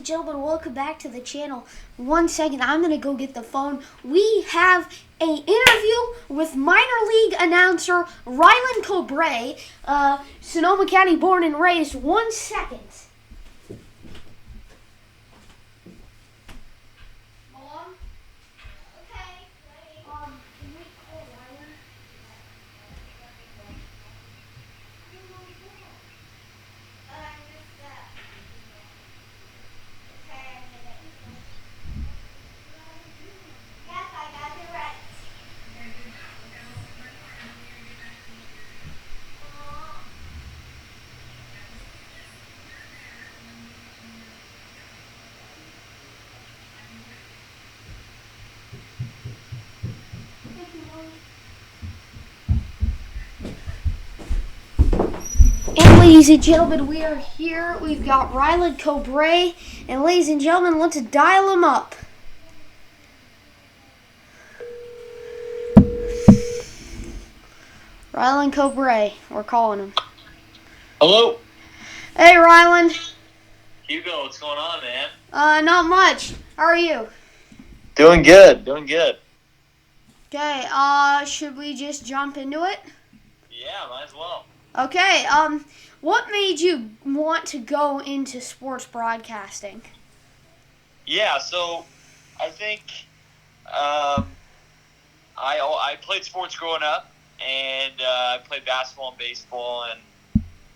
gentlemen, welcome back to the channel. 1 second, I'm going to go get the phone. We have an interview with minor league announcer Rylan Kobre, Sonoma County born and raised. 1 second. Mom? Okay. Can we call Rylan? And ladies and gentlemen, we are here. We've got Rylan Kobre, and ladies and gentlemen, let's dial him up. Rylan Kobre, we're calling him. Hello? Hey, Rylan. Hugo, what's going on, man? Not much. How are you? Doing good. Okay, should we just jump into it? Yeah, might as well. Okay, what made you want to go into sports broadcasting? Yeah, so I think I played sports growing up, and I played basketball and baseball, and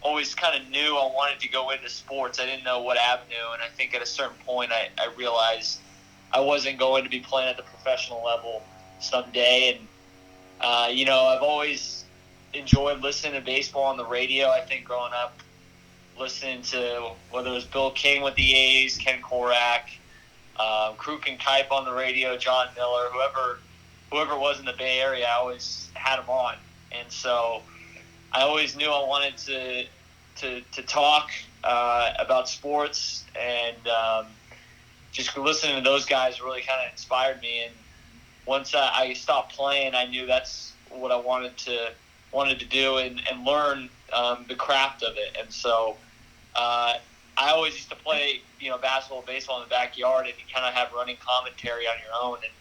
always kind of knew I wanted to go into sports. I didn't know what avenue, and I think at a certain point I realized I wasn't going to be playing at the professional level someday. And, I've always enjoyed listening to baseball on the radio. I think growing up, listening to whether it was Bill King with the A's, Ken Korak, Kruk and Kipe on the radio, John Miller, whoever it was in the Bay Area, I always had them on. And so I always knew I wanted to talk about sports, and just listening to those guys really kind of inspired me. And once I stopped playing, I knew that's what I wanted to do and learn the craft of it. And so I always used to play, basketball, baseball in the backyard, and you kind of have running commentary on your own. And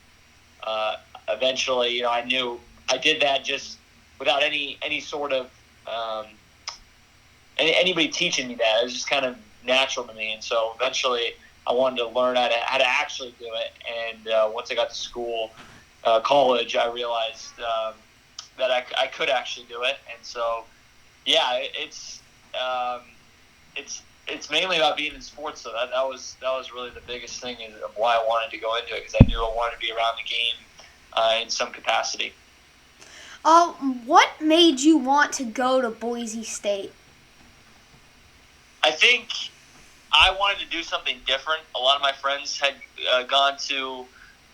eventually, I knew I did that just without any sort of anybody teaching me that. It was just kind of natural to me. And so eventually I wanted to learn how to actually do it. And once I got to school, college, I realized that I could actually do it. And so, yeah, it's mainly about being in sports. So that was really the biggest thing of why I wanted to go into it, because I knew I wanted to be around the game in some capacity. What made you want to go to Boise State? I think I wanted to do something different. A lot of my friends had gone to,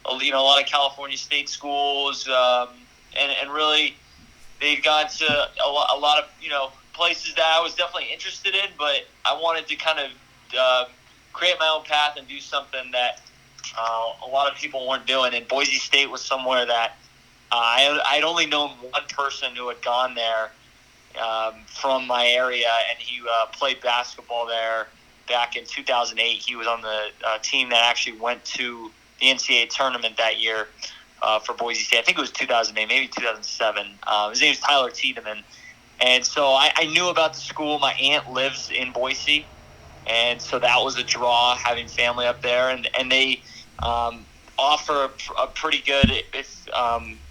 a lot of California state schools, and really they'd gone to a lot of, places that I was definitely interested in, but I wanted to kind of create my own path and do something that a lot of people weren't doing. And Boise State was somewhere that I'd only known one person who had gone there from my area, and he played basketball there back in 2008. He was on the team that actually went to the NCAA tournament that year for Boise State. I think it was 2008, maybe 2007. His name is Tyler Tiedemann. And so I knew about the school. My aunt lives in Boise, and so that was a draw, having family up there. And they offer a pretty good, if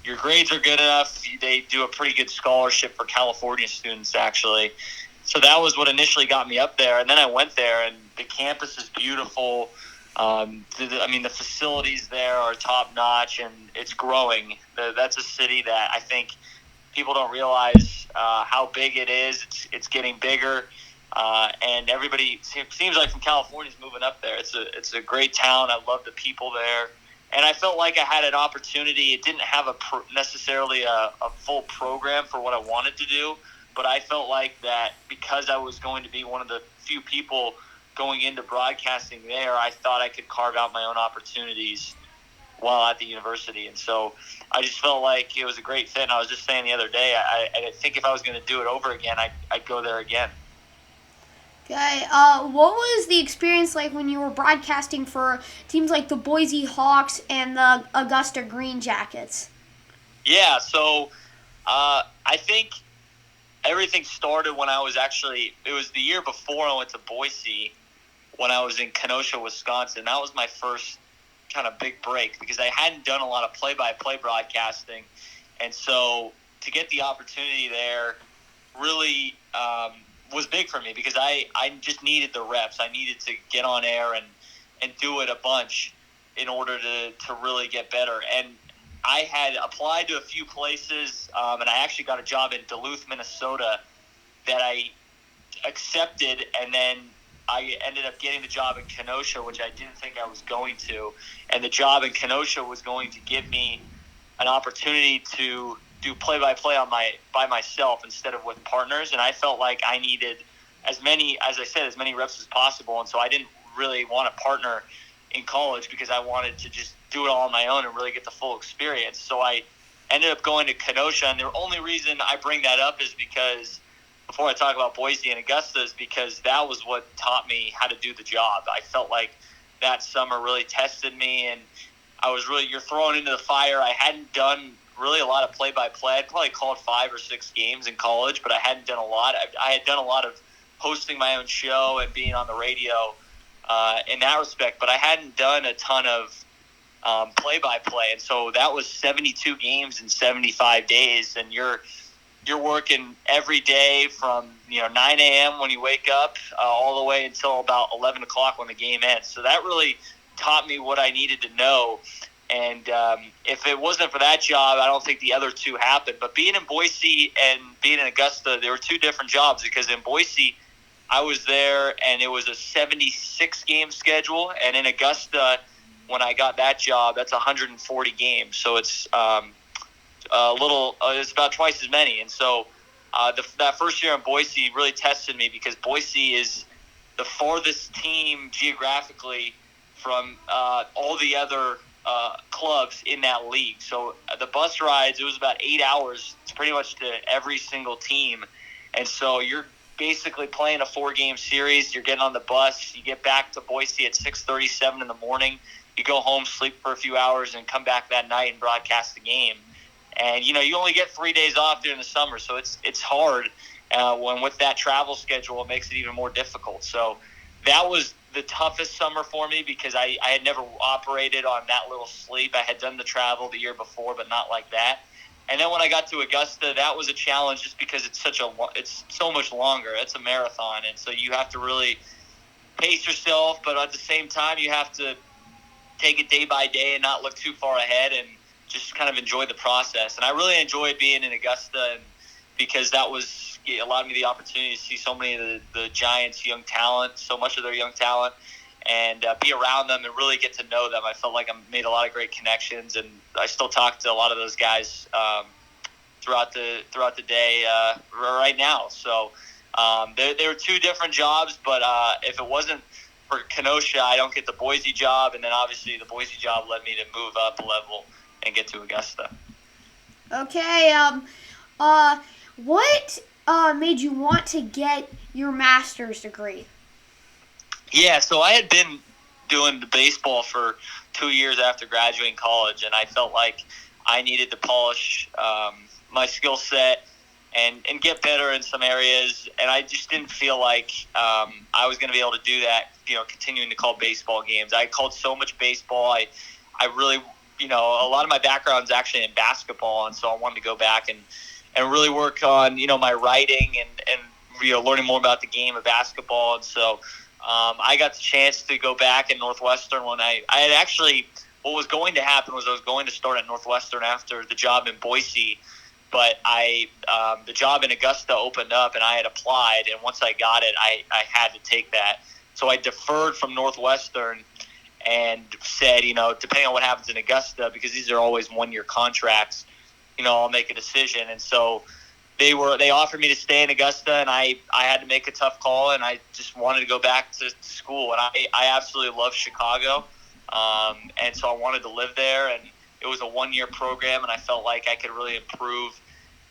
your grades are good enough, they do a pretty good scholarship for California students, actually. So that was what initially got me up there. And then I went there, and the campus is beautiful. The facilities there are top-notch, and it's growing. That's a city that I think people don't realize how big it is. It's getting bigger, and everybody seems like from California is moving up there. It's a great town. I love the people there, and I felt like I had an opportunity. It didn't have necessarily a full program for what I wanted to do, but I felt like that because I was going to be one of the few people going into broadcasting there, I thought I could carve out my own opportunities while at the university. And so I just felt like it was a great fit. And I was just saying the other day, I think if I was going to do it over again, I'd go there again. Okay. What was the experience like when you were broadcasting for teams like the Boise Hawks and the Augusta Green Jackets? Yeah, so I think everything started when it was the year before I went to Boise when I was in Kenosha, Wisconsin. That was my first kind of big break because I hadn't done a lot of play-by-play broadcasting. And so to get the opportunity there really was big for me because I just needed the reps. I needed to get on air and do it a bunch in order to really get better. And I had applied to a few places, and I actually got a job in Duluth, Minnesota that I accepted, and then I ended up getting the job in Kenosha, which I didn't think I was going to. And the job in Kenosha was going to give me an opportunity to do play-by-play by myself instead of with partners, and I felt like I needed as many reps as possible, and so I didn't really want to partner in college because I wanted to just do it all on my own and really get the full experience. So I ended up going to Kenosha, and the only reason I bring that up is because before I talk about Boise and Augusta is because that was what taught me how to do the job. I felt like that summer really tested me, and you're thrown into the fire. I hadn't done really a lot of play-by-play. I'd probably called 5 or 6 games in college, but I hadn't done a lot. I had done a lot of hosting my own show and being on the radio in that respect, but I hadn't done a ton of play-by-play. And so that was 72 games in 75 days, and you're working every day from 9 a.m. when you wake up all the way until about 11 o'clock when the game ends. So that really taught me what I needed to know. And if it wasn't for that job, I don't think the other two happened. But being in Boise and being in Augusta, there were two different jobs because in Boise, I was there and it was a 76-game schedule. And in Augusta, when I got that job, that's 140 games. So it's it's about twice as many. And so that first year in Boise really tested me because Boise is the farthest team geographically from all the other clubs in that league. So the bus rides, it was about 8 hours pretty much to every single team. And so you're basically playing a 4-game series. You're getting on the bus. You get back to Boise at 6:37 in the morning. You go home, sleep for a few hours, and come back that night and broadcast the game. And, you only get 3 days off during the summer, so it's hard. When with that travel schedule, it makes it even more difficult. So that was the toughest summer for me because I had never operated on that little sleep. I had done the travel the year before, but not like that. And then when I got to Augusta, that was a challenge just because it's so much longer. It's a marathon, and so you have to really pace yourself, but at the same time, you have to take it day by day and not look too far ahead and just kind of enjoy the process. And I really enjoyed being in Augusta because it allowed me the opportunity to see so many of the Giants' young talent, so much of their young talent, and be around them and really get to know them. I felt like I made a lot of great connections, and I still talk to a lot of those guys throughout the day right now. So there were two different jobs, but if it wasn't for Kenosha, I don't get the Boise job, and then obviously the Boise job led me to move up a level and get to Augusta. Okay. What made you want to get your master's degree? Yeah, so I had been doing the baseball for 2 years after graduating college, and I felt like I needed to polish my skill set and get better in some areas, and I just didn't feel like I was going to be able to do that, continuing to call baseball games. I called so much baseball. I really, a lot of my background is actually in basketball, and so I wanted to go back and really work on, my writing and learning more about the game of basketball. And so I got the chance to go back in Northwestern when I had actually, what was going to happen was I was going to start at Northwestern after the job in Boise, but the job in Augusta opened up and I had applied, and once I got it, I had to take that. So I deferred from Northwestern and said, depending on what happens in Augusta, because these are always 1-year contracts, I'll make a decision. And so they offered me to stay in Augusta, and I had to make a tough call, and I just wanted to go back to school. And I absolutely love Chicago, and so I wanted to live there. And it was a 1-year program, and I felt like I could really improve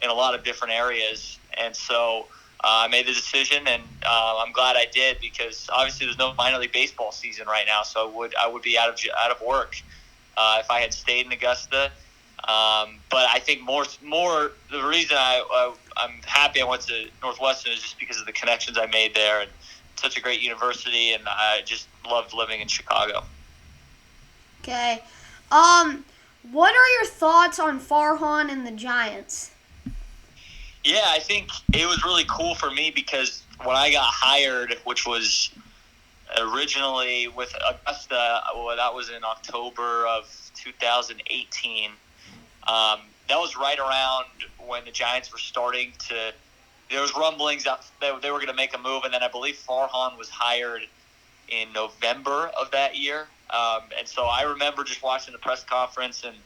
in a lot of different areas. And so I made the decision, and I'm glad I did, because obviously there's no minor league baseball season right now, so I would be out of work if I had stayed in Augusta. But I think more the reason I'm happy I went to Northwestern is just because of the connections I made there, and such a great university, and I just loved living in Chicago. Okay. What are your thoughts on Farhan and the Giants? Yeah, I think it was really cool for me because when I got hired, which was originally with Augusta, well, that was in October of 2018. That was right around when the Giants were starting to. There was rumblings that they were going to make a move, and then I believe Farhan was hired in November of that year. And so I remember just watching the press conference, and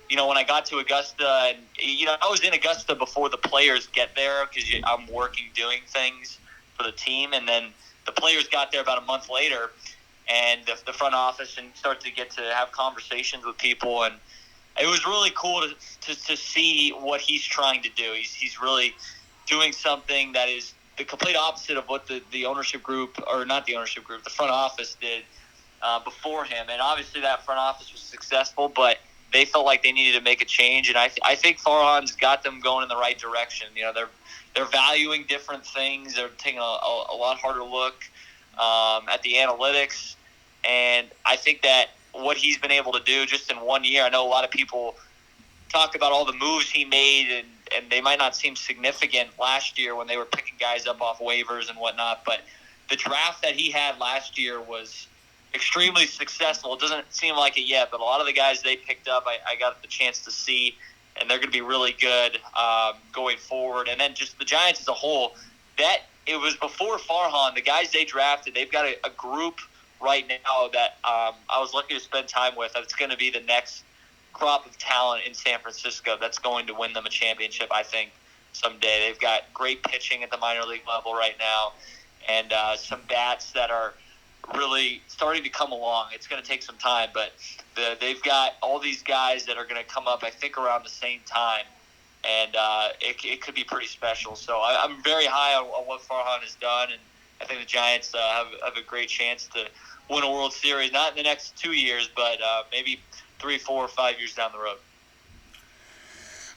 when I got to Augusta, and I was in Augusta before the players get there because I'm working doing things for the team, and then the players got there about a month later, and the front office, and start to get to have conversations with people, and it was really cool to see what he's trying to do. He's really doing something that is the complete opposite of what the ownership group, or not the ownership group, the front office did before him. And obviously that front office was successful, but they felt like they needed to make a change. And I think Farhan's got them going in the right direction. They're valuing different things. They're taking a lot harder look at the analytics. And I think that what he's been able to do just in 1 year, I know a lot of people talk about all the moves he made, and they might not seem significant last year when they were picking guys up off waivers and whatnot, but the draft that he had last year was extremely successful. It doesn't seem like it yet, but a lot of the guys they picked up, I got the chance to see, and they're going to be really good going forward. And then just the Giants as a whole, that it was before Farhan, the guys they drafted, they've got a group right now that I was lucky to spend time with. It's going to be the next crop of talent in San Francisco that's going to win them a championship, I think, someday. They've got great pitching at the minor league level right now, and some bats that are really starting to come along. It's going to take some time, but they've got all these guys that are going to come up, I think, around the same time, and it could be pretty special. So I'm very high on what Farhan has done, and I think the Giants have a great chance to win a World Series, not in the next 2 years, but maybe 3, 4, 5 years down the road.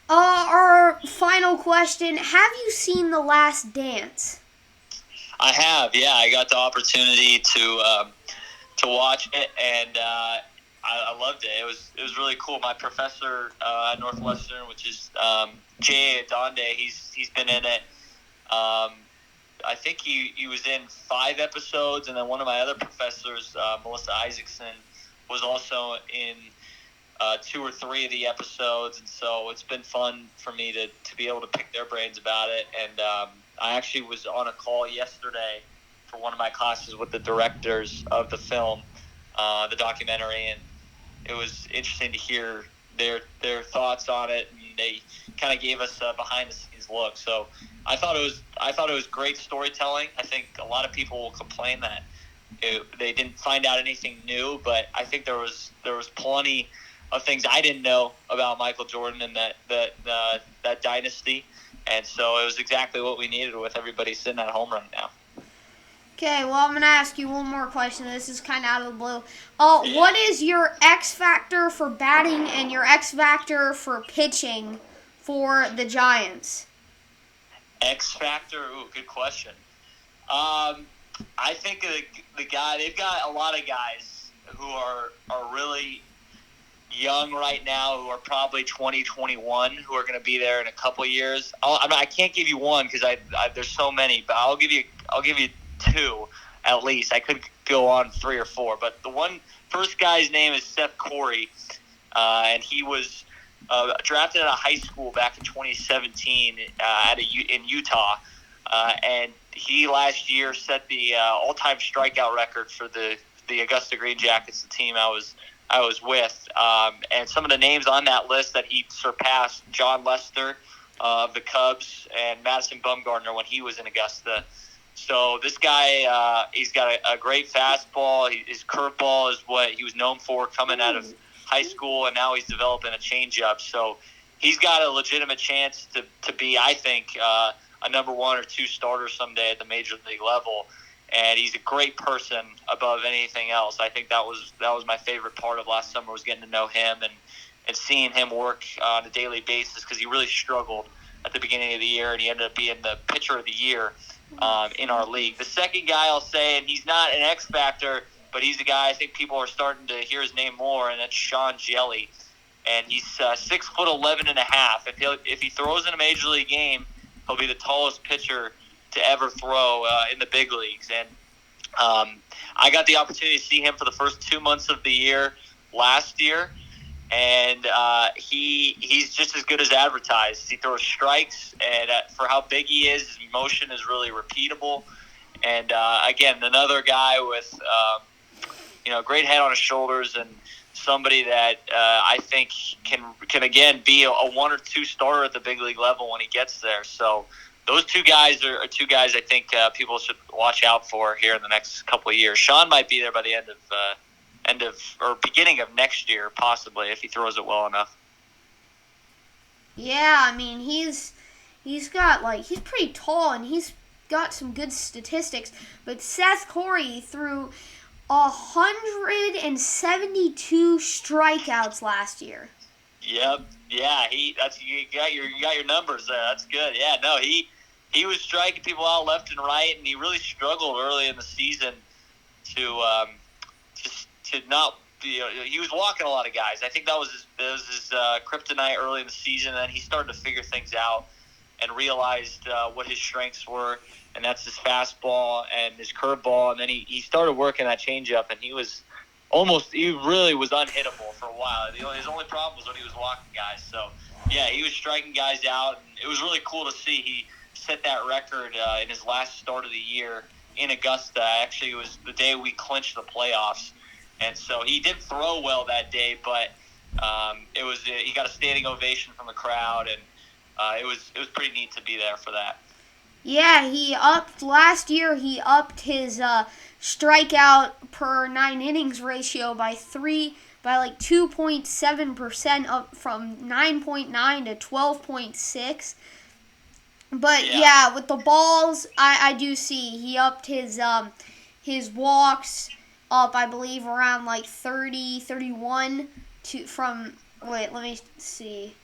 Our final question: have you seen The Last Dance? I have, yeah. I got the opportunity to watch it, and I loved it. It was really cool. My professor at Northwestern, which is Jay Donde, he's been in it. I think he was in 5 episodes, and then one of my other professors, Melissa Isaacson, was also in 2 or 3 of the episodes, and so it's been fun for me to be able to pick their brains about it. And I actually was on a call yesterday for one of my classes with the directors of the film, the documentary, and it was interesting to hear their thoughts on it. And they kind of gave us a behind the scenes look. So I thought it was great storytelling. I think a lot of people will complain that they didn't find out anything new, but I think there was plenty of things I didn't know about Michael Jordan and that dynasty. And so it was exactly what we needed with everybody sitting at home right now. Okay, well, I'm going to ask you one more question. This is kind of out of the blue. What is your X factor for batting and your X factor for pitching for the Giants? X factor? Ooh, good question. I think the guy, they've got a lot of guys who are really young right now, who are probably 20, 21, who are going to be there in a couple of years. I can't give you one because there's so many, but I'll give you 2 at least. I could go on 3 or 4, but the first guy's name is Seth Corey, and he was drafted out of high school back in 2017 in Utah, and he last year set the all-time strikeout record for the Augusta Green Jackets, the team I was with, and some of the names on that list that he surpassed: John Lester of the Cubs and Madison Bumgarner when he was in Augusta. So this guy, he's got a great fastball. His curveball is what he was known for coming out of high school, and now he's developing a changeup. So he's got a legitimate chance to be, I think, a number 1 or 2 starter someday at the major league level. And he's a great person above anything else. I think that was my favorite part of last summer, was getting to know him and seeing him work on a daily basis, because he really struggled at the beginning of the year, and he ended up being the pitcher of the year in our league. The second guy I'll say, and he's not an X factor, but he's a guy I think people are starting to hear his name more, and that's Sean Jelly. And he's 6'11" and a half. If he throws in a major league game, he'll be the tallest pitcher to ever throw in the big leagues. And I got the opportunity to see him for the first 2 months of the year last year, and he's just as good as advertised. He throws strikes, and for how big he is, his motion is really repeatable. And again, another guy with great head on his shoulders, and somebody that I think can again be a 1 or 2 starter at the big league level when he gets there. So those two guys are two guys I think people should watch out for here in the next couple of years. Sean might be there by the end of or beginning of next year, possibly, if he throws it well enough. Yeah, I mean, he's pretty tall, and he's got some good statistics. But Seth Corey threw 172 strikeouts last year. Yep. Yeah. You got your numbers there. That's good. Yeah. No. He was striking people out left and right, and he really struggled early in the season to not. He was walking a lot of guys. I think that was his kryptonite early in the season. And then he started to figure things out and realized what his strengths were, and that's his fastball and his curveball. And then he started working that changeup, and he really was unhittable for a while. His only problem was when he was walking guys. So, yeah, he was striking guys out, and it was really cool to see. He set that record in his last start of the year in Augusta. Actually, it was the day we clinched the playoffs. And so he didn't throw well that day, but he got a standing ovation from the crowd, and it was pretty neat to be there for that. Yeah, last year he upped his strikeout per 9 innings ratio by 2.7%, up from 9.9 to 12.6. But yeah, with the balls, I do see he upped his walks up, I believe, around 31 let me see.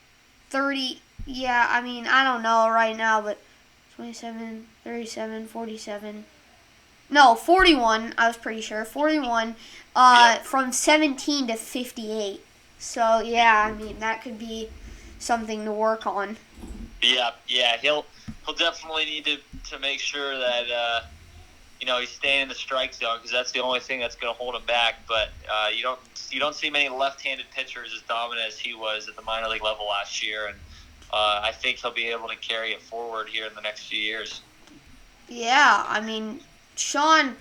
30, yeah, I mean, I don't know right now, but 27, 37, 47. No, 41, I was pretty sure. 41 from 17 to 58. So, yeah, I mean, that could be something to work on. Yeah, he'll definitely need to make sure that he's staying in the strike zone, because that's the only thing that's going to hold him back. But you don't see many left-handed pitchers as dominant as he was at the minor league level last year, and I think he'll be able to carry it forward here in the next few years. Yeah, I mean, Sean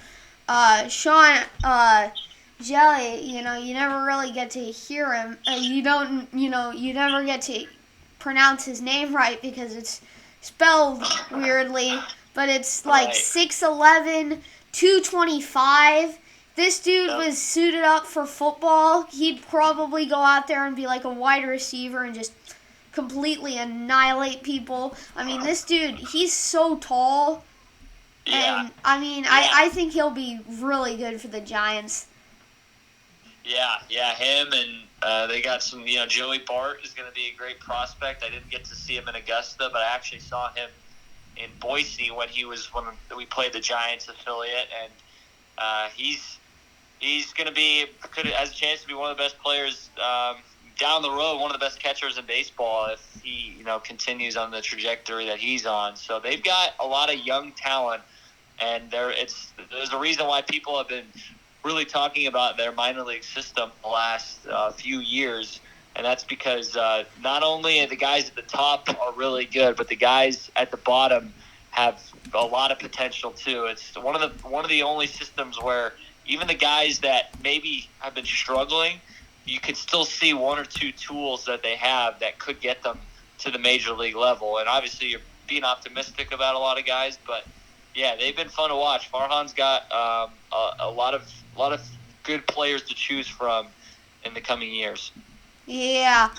Jelly, you never really get to hear him. You never get to pronounce his name right because it's spelled weirdly, but it's like 6'11", 225. This dude was suited up for football. He'd probably go out there and be like a wide receiver and just completely annihilate people. I mean, this dude, he's so tall. Yeah. And, I mean, I think he'll be really good for the Giants. Yeah, him, and they got some, Joey Bart is going to be a great prospect. I didn't get to see him in Augusta, but I actually saw him in Boise when we played the Giants affiliate, and he's going to has a chance to be one of the best players down the road, one of the best catchers in baseball if he, continues on the trajectory that he's on. So they've got a lot of young talent, and there's a reason why people have been really talking about their minor league system the last few years, and that's because not only the guys at the top are really good, but the guys at the bottom have a lot of potential too. It's one of the only systems where even the guys that maybe have been struggling, you could still see 1 or 2 tools that they have that could get them to the major league level. And obviously you're being optimistic about a lot of guys, but yeah, they've been fun to watch. Farhan's got a lot of good players to choose from in the coming years. Yeah,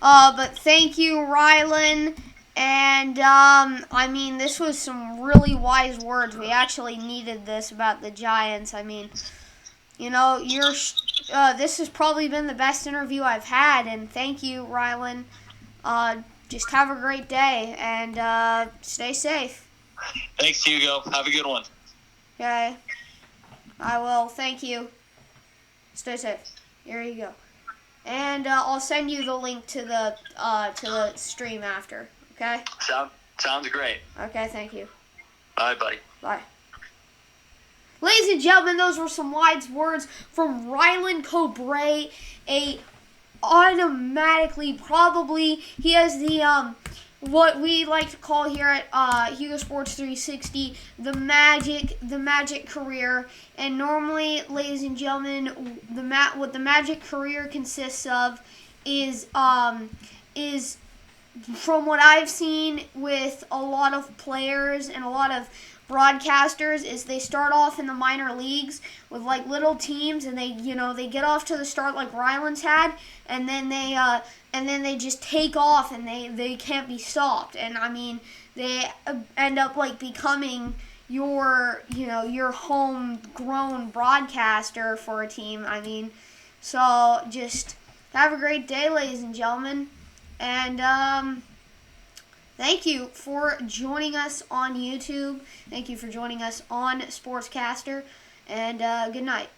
but thank you, Rylan, And, I mean, this was some really wise words. We actually needed this about the Giants. I mean, you know, this has probably been the best interview I've had, and thank you, Rylan. Just have a great day, and stay safe. Thanks, Hugo. Have a good one. Okay. I will. Thank you. Stay safe. Here you go. And I'll send you the link to the stream after. Okay? Sounds great. Okay, thank you. Bye, buddy. Bye. Ladies and gentlemen, those were some wise words from Rylan Kobre, he has the what we like to call here at Hugo Sports 360 the magic career. And normally, ladies and gentlemen, what the magic career consists of is from what I've seen with a lot of players and a lot of broadcasters, is they start off in the minor leagues with like little teams, and they get off to the start like Rylan's had, and then they just take off, and they can't be stopped. And I mean, they end up like becoming your homegrown broadcaster for a team. I mean, so just have a great day, ladies and gentlemen. And thank you for joining us on YouTube. Thank you for joining us on Sportscaster. And good night.